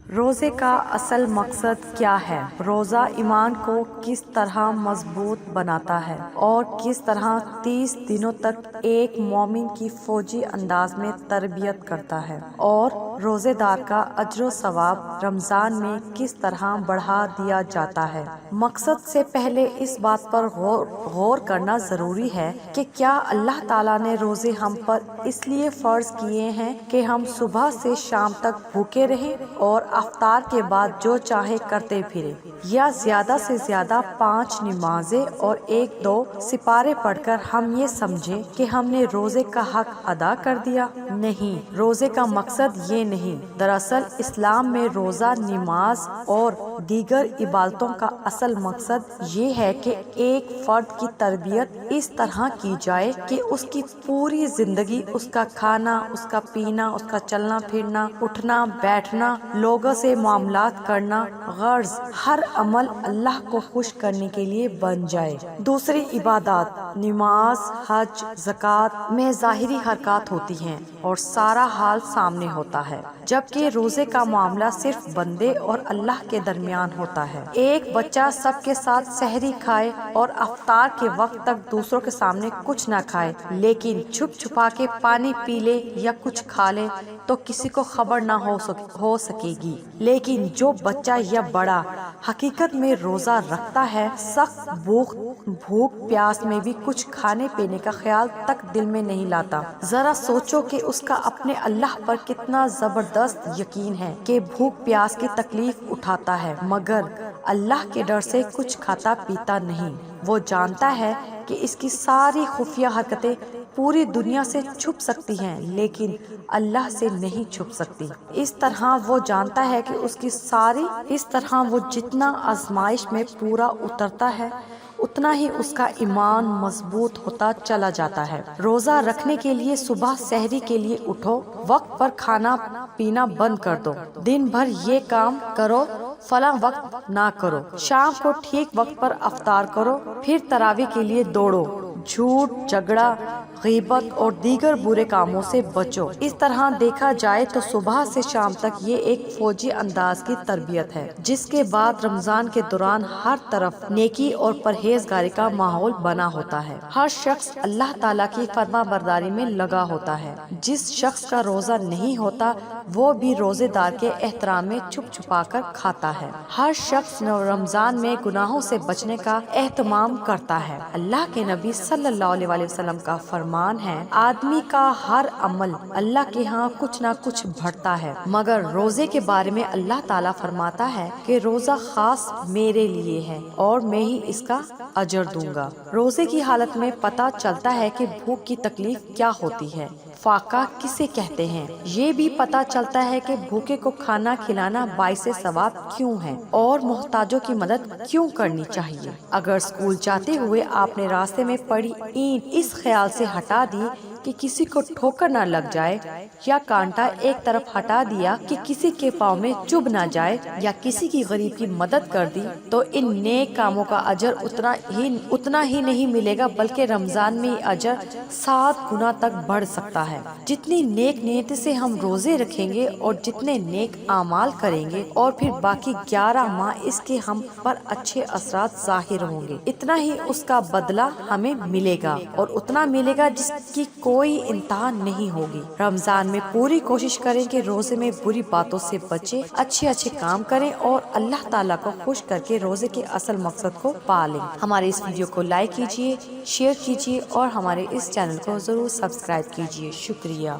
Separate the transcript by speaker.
Speaker 1: روزے کا اصل مقصد کیا ہے؟ روزہ ایمان کو کس طرح مضبوط بناتا ہے اور کس طرح 30 دنوں تک ایک مومن کی فوجی انداز میں تربیت کرتا ہے، اور روزے دار کا اجر و ثواب رمضان میں کس طرح بڑھا دیا جاتا ہے۔ مقصد سے پہلے اس بات پر غور کرنا ضروری ہے کہ کیا اللہ تعالیٰ نے روزے ہم پر اس لیے فرض کیے ہیں کہ ہم صبح سے شام تک بھوکے رہیں اور افطار کے بعد جو چاہے کرتے پھرے، یا زیادہ سے زیادہ 5 نمازیں اور 1-2 سپارے پڑھ کر ہم یہ سمجھیں کہ ہم نے روزے کا حق ادا کر دیا؟ نہیں، روزے کا مقصد یہ نہیں۔ دراصل اسلام میں روزہ، نماز اور دیگر عبادتوں کا اصل مقصد یہ ہے کہ ایک فرد کی تربیت اس طرح کی جائے کہ اس کی پوری زندگی، اس کا کھانا، اس کا پینا، اس کا چلنا پھرنا، اٹھنا بیٹھنا، لوگوں سے معاملات کرنا، غرض ہر عمل اللہ کو خوش کرنے کے لیے بن جائے۔ دوسری عبادات، نماز، حج، زکوٰۃ میں ظاہری حرکات ہوتی ہیں اور سارا حال سامنے ہوتا ہے، جبکہ روزے کا معاملہ صرف بندے اور اللہ کے درمیان ہوتا ہے۔ ایک بچہ سب کے ساتھ سحری کھائے اور افطار کے وقت تک دوسروں کے سامنے کچھ نہ کھائے، لیکن چھپ چھپا کے پانی پی لے یا کچھ کھا لے تو کسی کو خبر نہ ہو سکے گی، لیکن جو بچہ یا بڑا حقیقت میں روزہ رکھتا ہے، سخت بھوک پیاس میں بھی کچھ کھانے پینے کا خیال تک دل میں نہیں لاتا۔ ذرا سوچو کہ اس کا اپنے اللہ پر کتنا زبردست یقین ہے کہ بھوک پیاس کی تکلیف اٹھاتا ہے، مگر اللہ کے ڈر سے کچھ کھاتا پیتا نہیں۔ وہ جانتا ہے کہ اس کی ساری خفیہ حرکتیں پوری دنیا سے چھپ سکتی ہیں، لیکن اللہ سے نہیں چھپ سکتی۔ اس طرح وہ جانتا ہے کہ اس طرح وہ جتنا آزمائش میں پورا اترتا ہے، اتنا ہی اس کا ایمان مضبوط ہوتا چلا جاتا ہے۔ روزہ رکھنے کے لیے صبح سحری کے لیے اٹھو، وقت پر کھانا پینا بند کر دو، دن بھر یہ کام کرو، فلاں وقت نہ کرو، شام کو ٹھیک وقت پر افطار کرو، پھر تراویح کے لیے دوڑو، جھوٹ، جھگڑا، غیبت اور دیگر برے کاموں سے بچو۔ اس طرح دیکھا جائے تو صبح سے شام تک یہ ایک فوجی انداز کی تربیت ہے، جس کے بعد رمضان کے دوران ہر طرف نیکی اور پرہیزگاری کا ماحول بنا ہوتا ہے۔ ہر شخص اللہ تعالیٰ کی فرما برداری میں لگا ہوتا ہے۔ جس شخص کا روزہ نہیں ہوتا، وہ بھی روزے دار کے احترام میں چھپ چھپا کر کھاتا ہے۔ ہر شخص رمضان میں گناہوں سے بچنے کا اہتمام کرتا ہے۔ اللہ کے نبی صلی اللہ علیہ وسلم کا فرمان ہے، آدمی کا ہر عمل اللہ کے ہاں کچھ نہ کچھ بڑھتا ہے، مگر روزے کے بارے میں اللہ تعالیٰ فرماتا ہے کہ روزہ خاص میرے لیے ہے اور میں ہی اس کا اجر دوں گا۔ روزے کی حالت میں پتہ چلتا ہے کہ بھوک کی تکلیف کیا ہوتی ہے، فاقہ کسے کہتے ہیں۔ یہ بھی پتہ چلتا ہے کہ بھوکے کو کھانا کھلانا باعث ثواب کیوں ہے اور محتاجوں کی مدد کیوں کرنی چاہیے۔ اگر اسکول جاتے ہوئے آپ نے راستے میں پڑی اینٹ اس خیال سے ہٹا دی کہ کسی کو ٹھوکر نہ لگ جائے، یا کانٹا ایک طرف ہٹا دیا کہ کسی کے پاؤں میں چبھ نہ جائے، یا کسی کی غریب کی مدد کر دی، تو ان نیک کاموں کا اجر اتنا ہی نہیں ملے گا، بلکہ رمضان میں یہ اجر 7 گنا تک بڑھ سکتا ہے۔ جتنی نیک نیت سے ہم روزے رکھیں گے اور جتنے نیک اعمال کریں گے، اور پھر باقی 11 ماہ اس کے ہم پر اچھے اثرات ظاہر ہوں گے، اتنا ہی اس کا بدلہ ہمیں ملے گا، اور اتنا ملے گا جس کی کوئی انتہا نہیں ہوگی۔ رمضان میں پوری کوشش کریں کہ روزے میں بری باتوں سے بچیں، اچھے کام کریں اور اللہ تعالیٰ کو خوش کر کے روزے کے اصل مقصد کو پالیں۔ ہمارے اس ویڈیو کو لائک کیجیے، شیئر کیجیے اور ہمارے اس چینل کو ضرور سبسکرائب کیجیے۔ شکریہ۔